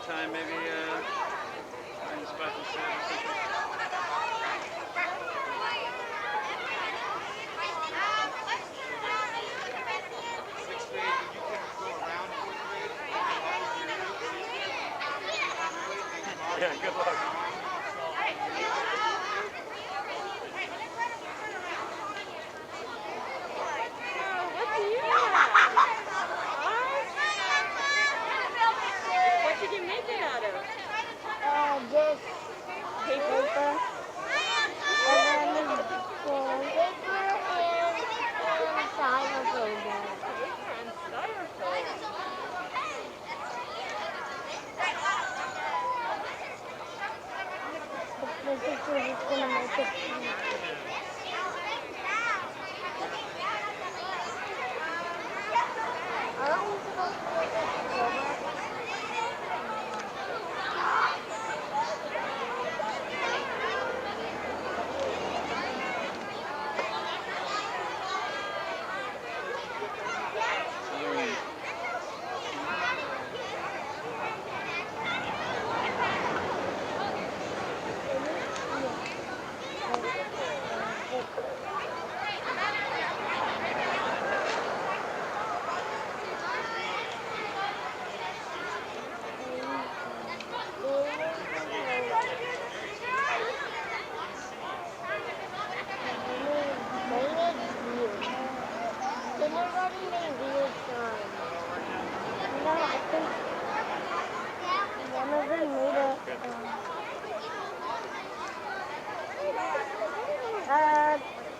time, maybe find a spot to sit or something. Sixth grade, you can go around fourth grade. Yeah, good luck. What did you make it out of? Just Paper? and then paper and styrofoam. Paper and styrofoam. The teacher is gonna make it. Aren't we supposed to make it over?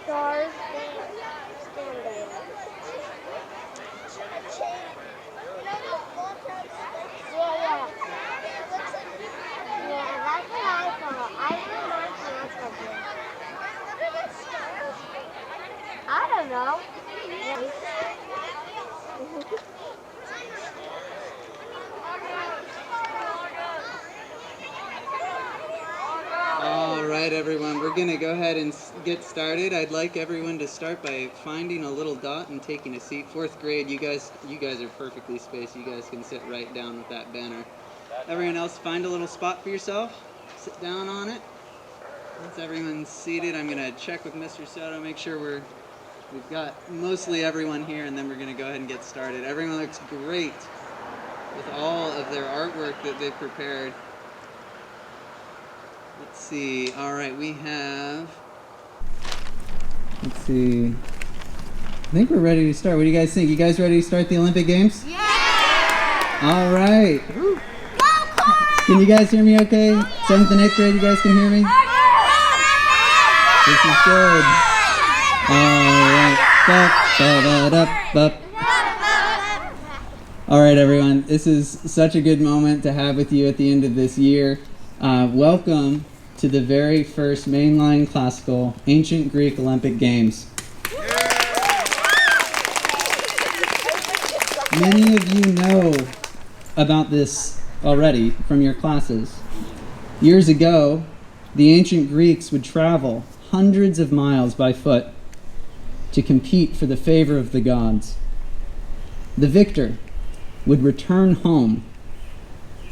Stars standing. Yeah. Yeah, that's what I thought. I did not think of it. I don't know. All right, everyone, we're going to go ahead and get started. I'd like everyone to start by finding a little dot and taking a seat. Fourth grade, you guys are perfectly spaced. You guys can sit right down with that banner. Everyone else, find a little spot for yourself. Sit down on it. Once everyone's seated, I'm going to check with Mr. Soto, make sure we've got mostly everyone here, and then we're going to go ahead and get started. Everyone looks great with all of their artwork that they've prepared. Let's see. All right, we have. Let's see. I think we're ready to start. What do you guys think? You guys ready to start the Olympic Games? Yeah! All right. Go, Corinth! Can you guys hear me okay? 7th and 8th grade, you guys can hear me? This is good. All right. All right, everyone. This is such a good moment to have with you at the end of this year. Welcome to the very first mainline classical ancient Greek Olympic Games. Many of you know about this already from your classes. Years ago, the ancient Greeks would travel hundreds of miles by foot to compete for the favor of the gods. The victor would return home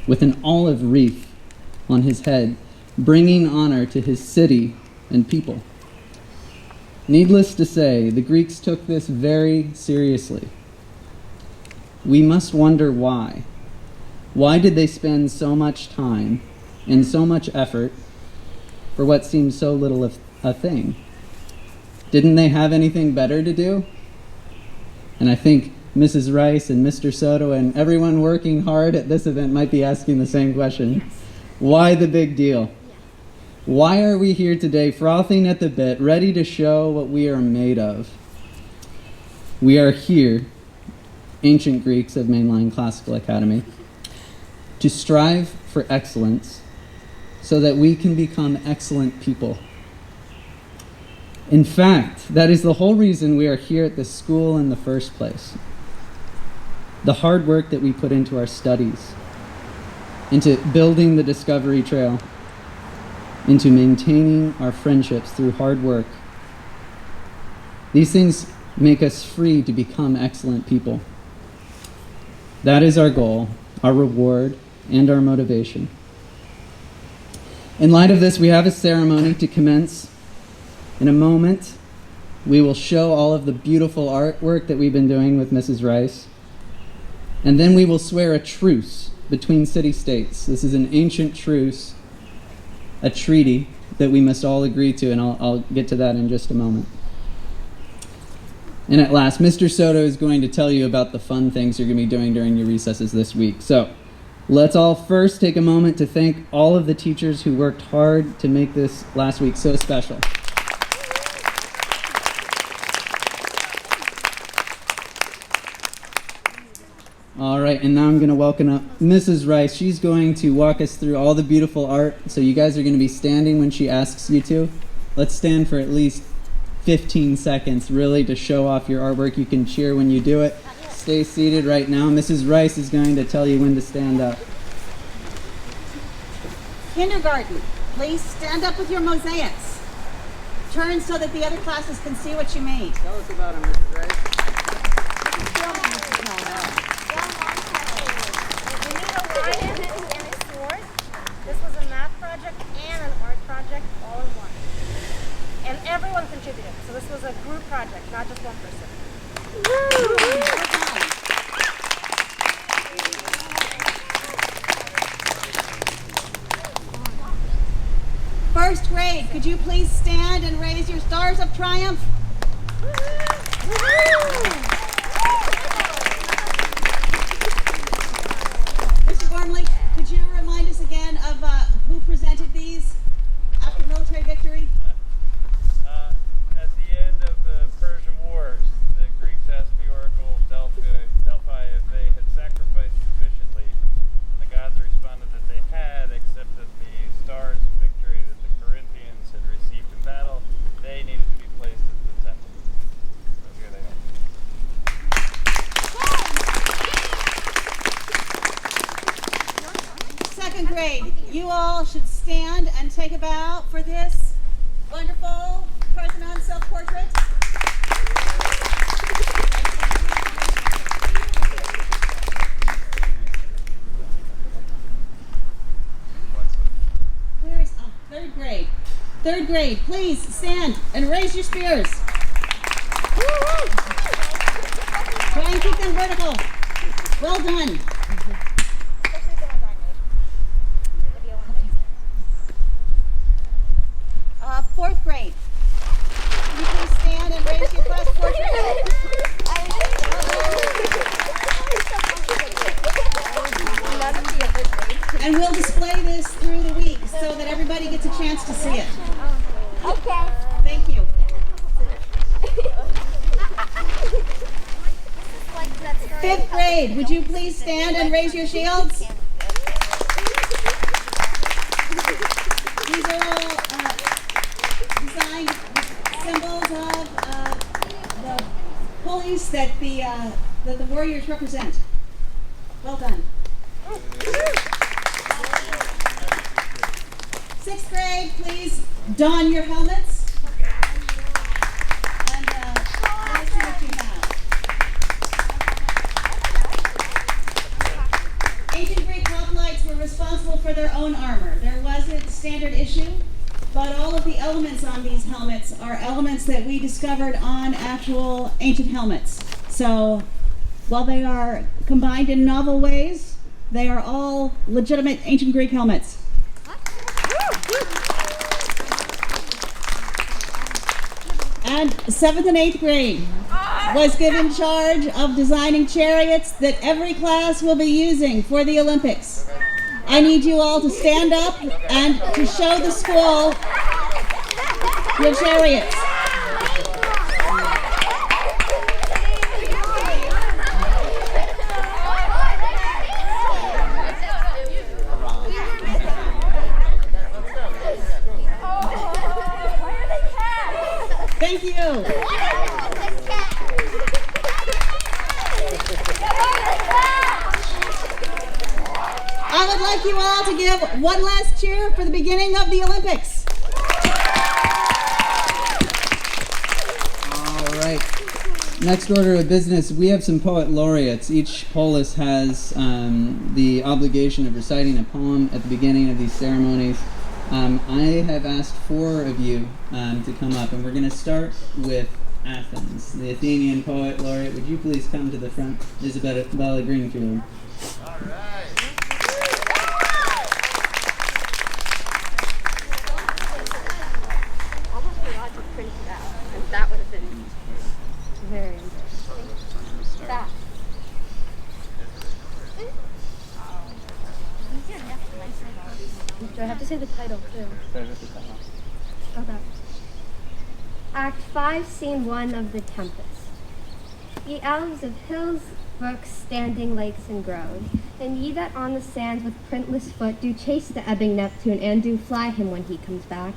with an olive wreath on his head, bringing honor to his city and people. Needless to say, the Greeks took this very seriously. We must wonder why. Why did they spend so much time and so much effort for what seemed so little of a thing? Didn't they have anything better to do? And I think Mrs. Rice and Mr. Soto and everyone working hard at this event might be asking the same question. Why the big deal? Why are we here today frothing at the bit, ready to show what we are made of? We are here, ancient Greeks of Mainline Classical Academy, to strive for excellence so that we can become excellent people. In fact, that is the whole reason we are here at this school in the first place. The hard work that we put into our studies, into building the Discovery Trail, into maintaining our friendships through hard work. These things make us free to become excellent people. That is our goal, our reward, and our motivation. In light of this, we have a ceremony to commence. In a moment, we will show all of the beautiful artwork that we've been doing with Mrs. Rice. And then we will swear a truce between city-states. This is an ancient truce, a treaty that we must all agree to, and I'll get to that in just a moment. And at last, Mr. Soto is going to tell you about the fun things you're going to be doing during your recesses this week. So let's all first take a moment to thank all of the teachers who worked hard to make this last week so special. All right, and now I'm going to welcome up Mrs. Rice. She's going to walk us through all the beautiful art. So you guys are going to be standing when she asks you to. Let's stand for at least 15 seconds, really, to show off your artwork. You can cheer when you do it. Stay seated right now. Mrs. Rice is going to tell you when to stand up. Kindergarten, please stand up with your mosaics. Turn so that the other classes can see what you made. Tell us about him, Mrs. Rice. We need a lion and a sword. This was a math project and an art project all in one. And everyone contributed. So this was a group project, not just one person. First grade, could you please stand and raise your stars of triumph? Mr. Gormley, could you remind us again of who presented these after military victory? At the end of the Persian Wars, the Greeks asked the oracle of Delphi if they had sacrificed sufficiently, and the gods responded that they had, except that the stars of victory that the Corinthians had received in battle, they needed to be placed at the temple. So here they are. Second grade, you all should stand and take a bow for this wonderful Parthenon self-portrait. Where is third grade? Third grade, please stand and raise your spears. Try and keep them vertical. Well done. Fourth grade. Can you please stand and raise your class portrait? And we'll display this through the week so that everybody gets a chance to see it. Okay. Thank you. Fifth grade, would you please stand and raise your shields? These are all designed symbols of the polis that the warriors represent. Well done. Sixth grade, please don your helmets. And let's see what you have. Ancient Greek hoplites were responsible for their own armor. There wasn't standard issue, but all of the elements on these helmets are elements that we discovered on actual ancient helmets. So while they are combined in novel ways, they are all legitimate ancient Greek helmets. And 7th and 8th grade was given charge of designing chariots that every class will be using for the Olympics. I need you all to stand up and to show the school your chariots. Thank you. I would like you all to give one last cheer for the beginning of the Olympics. All right. Next order of business, we have some poet laureates. Each polis has the obligation of reciting a poem at the beginning of these ceremonies. I have asked 4 of you to come up, and we're going to start with Athens, the Athenian poet laureate. Would you please come to the front, Isabella Greenfield? All right. Almost forgot to print it out, and that would have been very embarrassing. That. Do I have to say the title too? Okay. Act 5, Scene 1 of The Tempest. Ye elves of hills, brooks, standing lakes, and groves, and ye that on the sands with printless foot do chase the ebbing Neptune, and do fly him when he comes back,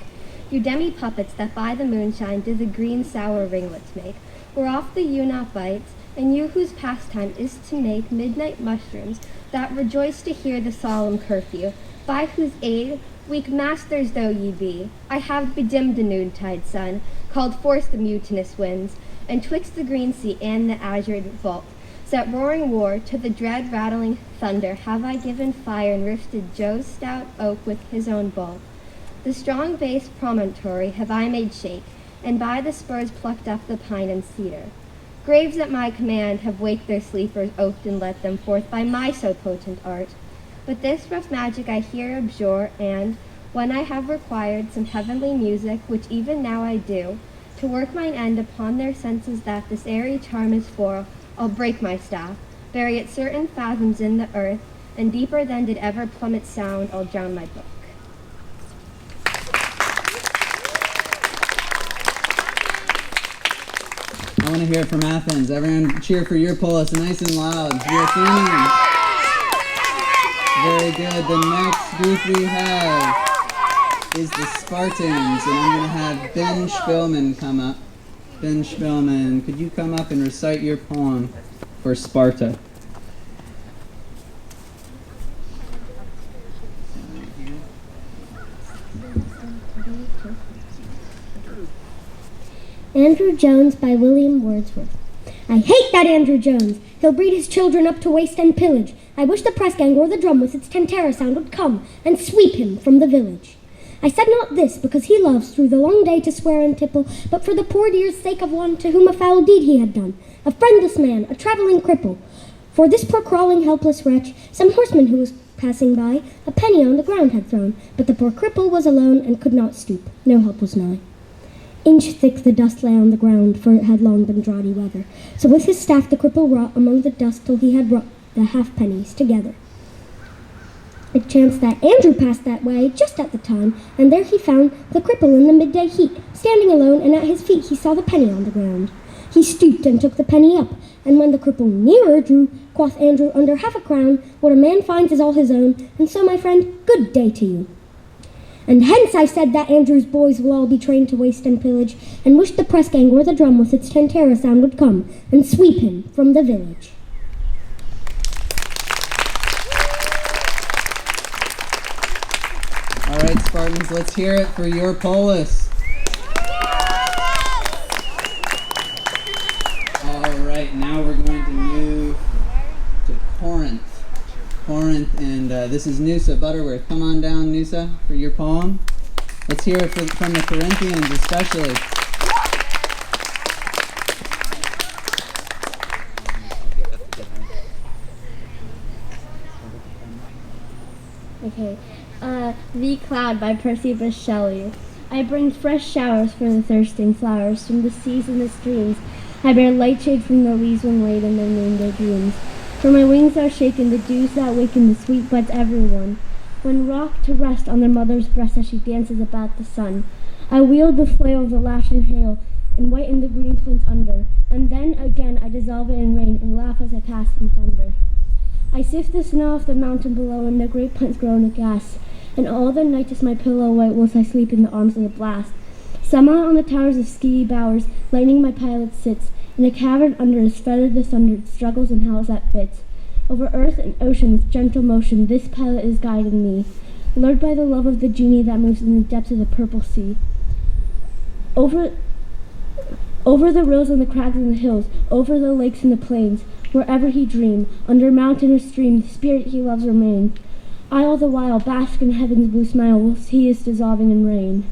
you demi-puppets that by the moonshine do the green sour ringlets make, whereof the ewe not bites, and you whose pastime is to make midnight mushrooms, that rejoice to hear the solemn curfew, by whose aid, weak masters though ye be, I have bedimmed the noontide sun, called forth the mutinous winds, and twixt the green sea and the azured vault, set roaring war to the dread rattling thunder, have I given fire and rifted Jove's stout oak with his own bolt. The strong base promontory have I made shake, and by the spurs plucked up the pine and cedar. Graves at my command have waked their sleepers, oaked and let them forth by my so potent art. But this rough magic I here abjure, and, when I have required some heavenly music, which even now I do, to work mine end upon their senses that this airy charm is for, I'll break my staff, bury it certain fathoms in the earth, and deeper than did ever plummet sound, I'll drown my book. I want to hear it from Athens. Everyone cheer for your polis, nice and loud. The Athenians. Very good. The next group we have is the Spartans, and I'm going to have Ben Spielman come up. Ben Spielman, could you come up and recite your poem for Sparta? Andrew Jones by William Wordsworth. I hate that Andrew Jones. He'll breed his children up to waste and pillage. I wish the press gang or the drum with its tantara sound would come and sweep him from the village. I said not this because he loves through the long day to swear and tipple, but for the poor dear's sake of one to whom a foul deed he had done, a friendless man, a travelling cripple. For this poor crawling helpless wretch, some horseman who was passing by, a penny on the ground had thrown, but the poor cripple was alone and could not stoop, no help was nigh. Inch thick the dust lay on the ground, for it had long been draughty weather. So with his staff the cripple wrought among the dust till he had brought the halfpennies together. It chanced that Andrew passed that way just at the time, and there he found the cripple in the midday heat, standing alone, and at his feet he saw the penny on the ground. He stooped and took the penny up, and when the cripple nearer drew, quoth Andrew, under half a crown, what a man finds is all his own, and so, my friend, good day to you. And hence I said that Andrew's boys will all be trained to waste and pillage, and wish the press gang or the drum with its tantara sound would come and sweep him from the village. All right, Spartans, let's hear it for your polis. All right, now we're going to move to Corinth. And this is Noosa Butterworth. Come on down, Noosa, for your poem. Let's hear it from the Corinthians especially. Okay. The Cloud by Percy Bysshe Shelley. I bring fresh showers for the thirsting flowers from the seas and the streams. I bear light shade from the leaves when laid in their noonday dreams. For my wings are shaken, the dews that waken the sweet buds everyone. When rocked to rest on their mother's breast as she dances about the sun, I wield the flail of the lashing hail and whiten the green plains under. And then again I dissolve it in rain and laugh as I pass in thunder. I sift the snow off the mountain below, and the great plants grow in the gas. And all the night is my pillow white whilst I sleep in the arms of the blast. Somewhere on the towers of skiey bowers, lightning my pilot sits. In a cavern under is feathered the thunder, it struggles and howls at fits. Over earth and ocean with gentle motion, this pilot is guiding me, lured by the love of the genie that moves in the depths of the purple sea. Over Over the rills and the crags and the hills, over the lakes and the plains, wherever he dream, under mountain or stream, the spirit he loves remain. I all the while bask in heaven's blue smile, whilst he is dissolving in rain.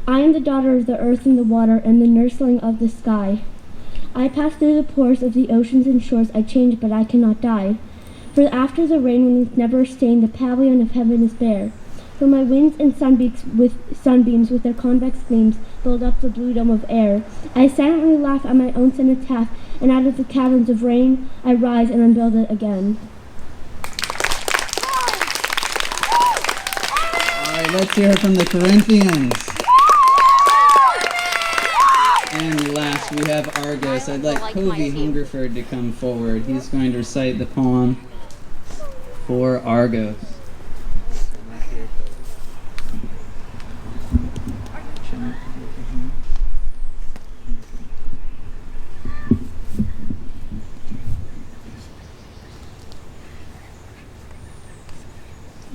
I am the daughter of the earth and the water, and the nursling of the sky. I pass through the pores of the oceans and shores, I change, but I cannot die. For after the rain, when with never a stain, the pavilion of heaven is bare. For my winds and sunbeams with their convex gleams build up the blue dome of air. I silently laugh at my own cenotaph, and out of the caverns of rain I rise and unbuild it again. All right, let's hear from the Corinthians. And last we have Argos. I'd like Covey Hungerford to come forward. He's going to recite the poem for Argos.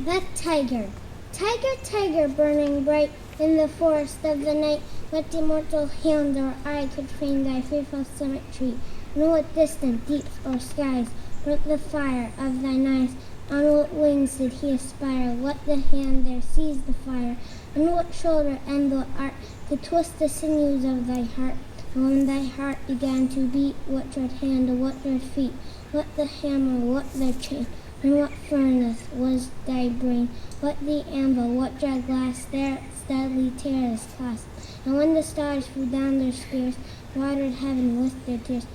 The tiger. Tiger, tiger, burning bright in the forest of the night, what immortal hand or eye could frame thy fearful symmetry? And what distant deeps or skies burnt the fire of thine eyes? On what wings did he aspire? What the hand there seized the fire? And what shoulder and what art could twist the sinews of thy heart? And when thy heart began to beat, what dread hand or what dread feet? What the hammer, what the chain? And what furnace was thy brain? What the anvil, what dread glass there steadily tears clasp? And when the stars flew down their spears, watered heaven with their tears,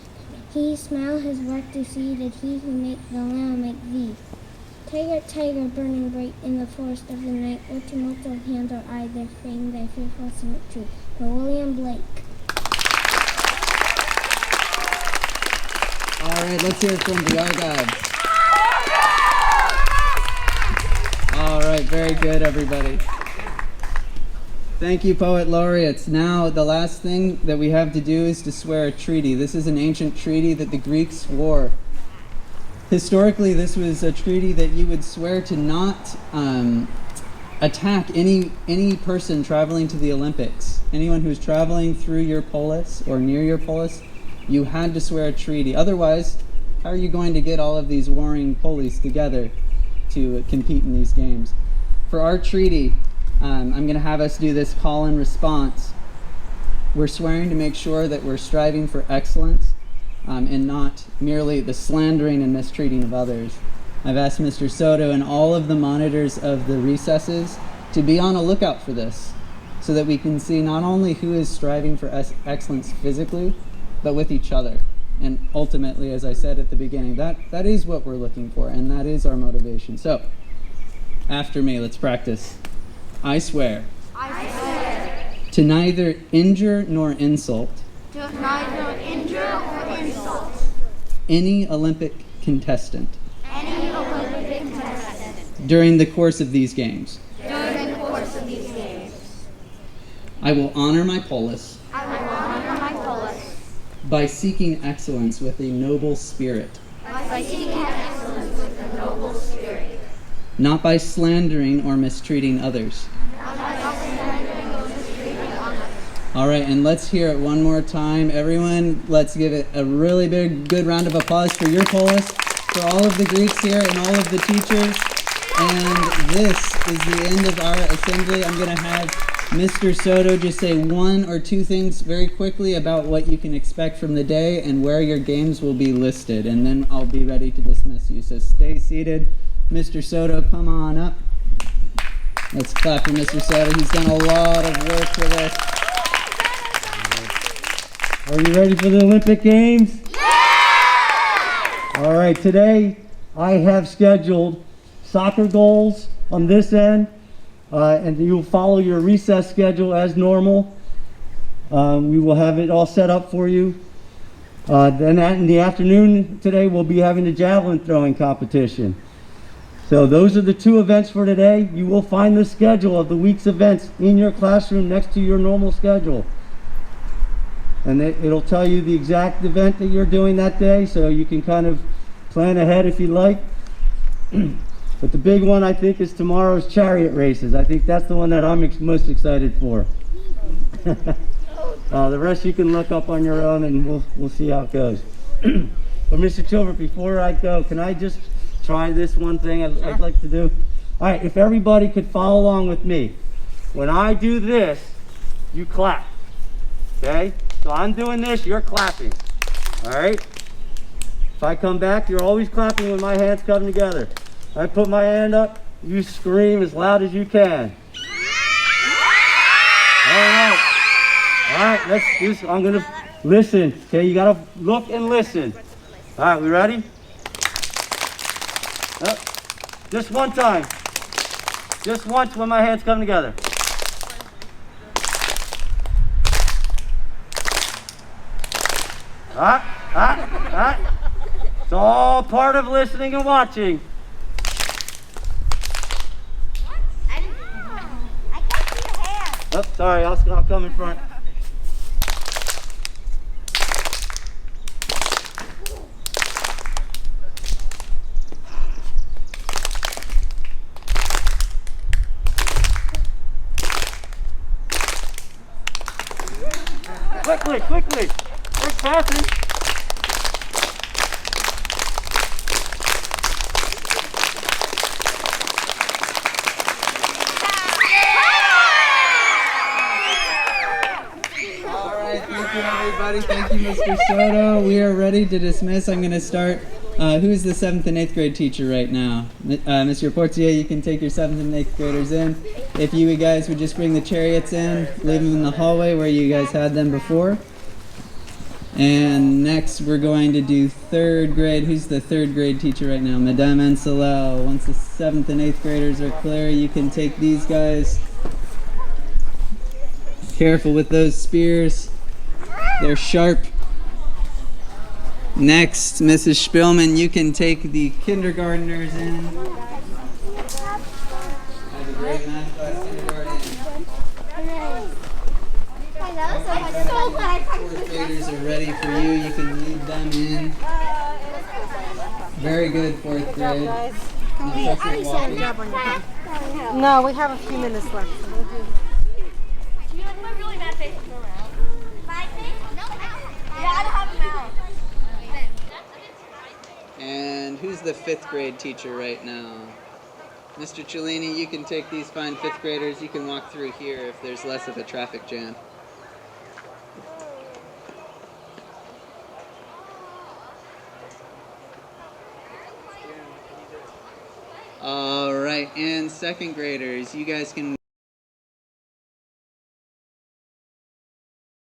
he smiled his work to see, did he who made the lamb make thee? Tiger, tiger, burning bright in the forest of the night, what immortal hand or eye there framed thy fearful symmetry? For William Blake. All right, let's hear from the Argives. All right, very good, everybody. Thank you, Poet Laureates. Now, the last thing that we have to do is to swear a treaty. This is an ancient treaty that the Greeks swore. Historically, this was a treaty that you would swear to not attack any person traveling to the Olympics. Anyone who's traveling through your polis or near your polis, you had to swear a treaty. Otherwise, how are you going to get all of these warring polis together to compete in these games? For our treaty, I'm going to have us do this call and response. We're swearing to make sure that we're striving for excellence and not merely the slandering and mistreating of others. I've asked Mr. Soto and all of the monitors of the recesses to be on a lookout for this so that we can see not only who is striving for excellence physically, but with each other. And ultimately, as I said at the beginning, that is what we're looking for, and that is our motivation. So, after me, let's practice. I swear. I swear. To neither injure nor insult. To neither injure or insult. Any Olympic contestant. Any Olympic contestant. During the course of these games. During the course of these games. I will honor my polis. I will honor my polis. By seeking excellence with a noble spirit. By seeking excellence with a noble spirit. Not by slandering or mistreating others. Not by slandering or mistreating others. All right, and let's hear it one more time. Everyone, let's give it a really big, good round of applause for your polis, for all of the Greeks here and all of the teachers. And this is the end of our assembly. I'm going to have Mr. Soto just say one or two things very quickly about what you can expect from the day and where your games will be listed, and then I'll be ready to dismiss you. So stay seated. Mr. Soto, come on up. Let's clap for Mr. Soto. He's done a lot of work for this. Are you ready for the Olympic Games? Yeah! All right, today I have scheduled soccer goals on this end, and you'll follow your recess schedule as normal. We will have it all set up for you. Then in the afternoon today, we'll be having the javelin throwing competition. So those are the two events for today. You will find the schedule of the week's events in your classroom next to your normal schedule. And it'll tell you the exact event that you're doing that day, so you can kind of plan ahead if you like. But the big one, I think, is tomorrow's chariot races. I think that's the one that I'm most excited for. The rest you can look up on your own, and we'll see how it goes. But Mr. Chilbert, before I go, can I just try this one thing I'd like to do? All right, if everybody could follow along with me. When I do this, you clap. Okay? So I'm doing this, you're clapping. All right? If I come back, you're always clapping when my hands come together. I put my hand up, you scream as loud as you can. All right, let's just, I'm gonna listen. Okay, you gotta look and listen. All right, we ready? Just one time. Just once when my hands come together. All right. It's all part of listening and watching. I can't see your hand. Oh, sorry, I'll come in front. Quickly. Quick passing. All right, thank you everybody. Thank you, Mr. Soto. We are ready to dismiss. I'm going to start. Who's the 7th and 8th grade teacher right now? Mr. Portier, you can take your 7th and 8th graders in. If you guys would just bring the chariots in, leave them in the hallway where you guys had them before. And next we're going to do 3rd grade. Who's the 3rd grade teacher right now? Madame Anselel. Once the 7th and 8th graders are clear, you can take these guys. Careful with those spears. They're sharp. Next, Mrs. Spielman, you can take the kindergartners in. Have a great math class, kindergarten. So glad I 4th graders are ready for you. You can lead them in. Very good, 4th grade. Impressive walking. No, we have a few minutes left. So we'll do. You have a really bad face. My face? No, you gotta have a mouth. And who's the 5th grade teacher right now? Mr. Cellini, you can take these fine 5th graders. You can walk through here if there's less of a traffic jam. All right, and 2nd graders, you guys can